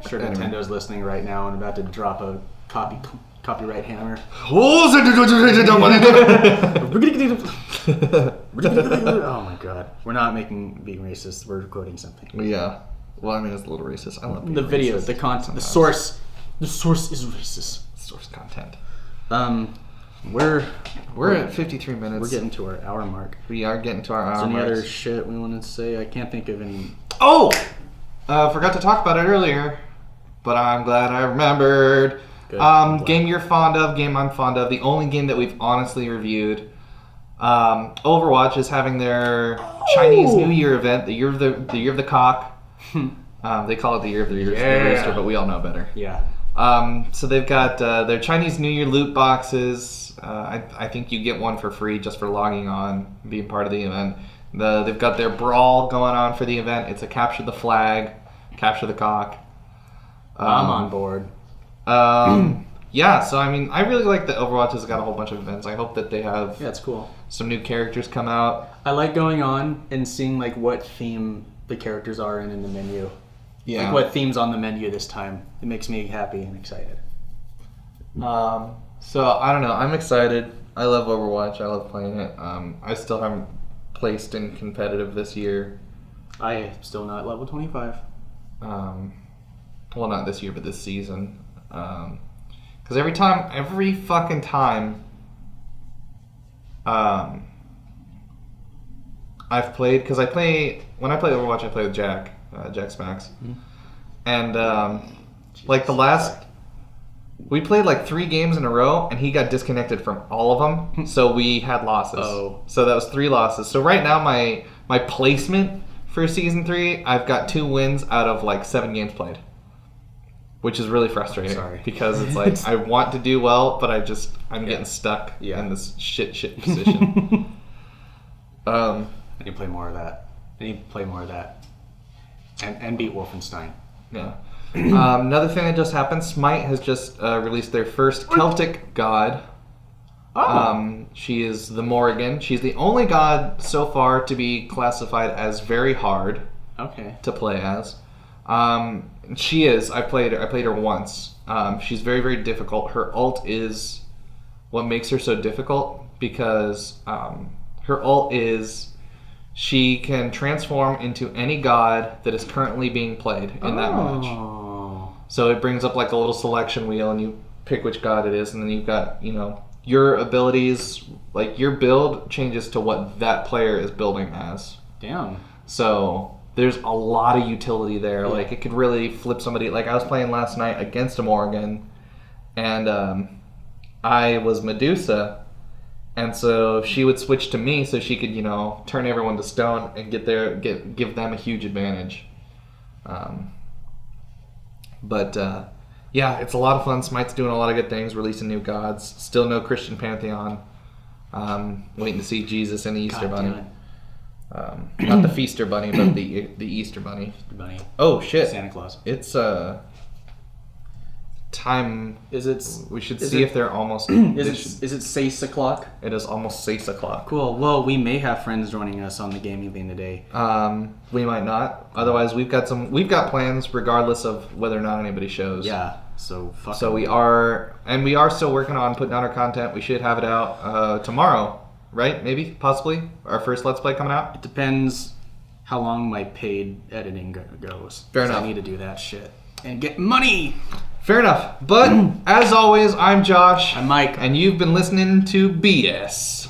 Sure, Nintendo's listening right now and about to drop a copyright hammer. Oh my god. We're not being racist. We're quoting something. Yeah. Well, I mean, it's a little racist. I love being the video, racist. The content, the source. The source is racist. Source content. We're at 53 minutes. We're getting to our hour mark. We are getting to our hour mark. Is there any other shit we want to say? I can't think of any. Oh! Forgot to talk about it earlier, but I'm glad I remembered. Good. Game you're fond of, game I'm fond of. The only game that we've honestly reviewed. Overwatch is having their Chinese New Year event, the year of the cock. They call it the year of the rooster, but we all know better. Yeah. So they've got their Chinese New Year loot boxes. I think you get one for free just for logging on, being part of the event. They've got their brawl going on for the event. It's a capture the flag, capture the cock. I'm on board. Yeah, so I mean, I really like that Overwatch has got a whole bunch of events. I hope that they have it's cool. Some new characters come out. I like going on and seeing like what theme the characters are in the menu. Yeah. Like what theme's on the menu this time. It makes me happy and excited. So I don't know. I'm excited. I love Overwatch. I love playing it. I still haven't placed in competitive this year. I am still not level 25. Well, not this year, but this season. Because every fucking time, I've played, when I play Overwatch, I play with Jack Smacks. Mm-hmm. And, we played like 3 games in a row, and he got disconnected from all of them, so we had losses. Oh. So that was 3 losses. So right now, my placement for Season 3, I've got 2 wins out of like 7 games played. Which is really frustrating. Sorry. Because it's like, I want to do well, but I'm getting stuck in this shit position. I need to play more of that. And beat Wolfenstein. Yeah. Another thing that just happened, Smite has just released their first Celtic god. Oh. She is the Morrigan. She's the only god so far to be classified as very hard to play as. She is. I played her once. She's very, very difficult. Her ult is what makes her so difficult, because her ult is she can transform into any god that is currently being played in that match. So it brings up like a little selection wheel, and you pick which god it is, and then you've got, your abilities, like your build changes to what that player is building as. Damn. So there's a lot of utility there. Yeah. Like, it could really flip somebody. Like, I was playing last night against a Morrigan, and I was Medusa, and so she would switch to me so she could, turn everyone to stone and give them a huge advantage. Yeah, it's a lot of fun. Smite's doing a lot of good things, releasing new gods. Still no Christian Pantheon. Waiting to see Jesus and the Easter Bunny. Not the Feaster Bunny, but the Easter Bunny. Oh shit! Santa Claus. It's time. Is it? We should see if they're almost. Is it 6 o'clock? It is almost 6 o'clock. Cool. Well, we may have friends joining us on the gaming thing today. We might not. Otherwise, we've got plans regardless of whether or not anybody shows. Yeah. So fuck. So we are still working on putting out our content. We should have it out tomorrow. Right? Maybe, possibly. Our first Let's Play coming out. It depends how long my paid editing goes. Fair enough. I need to do that shit and get money. Fair enough. But as always, I'm Josh. I'm Mike. And you've been listening to BS.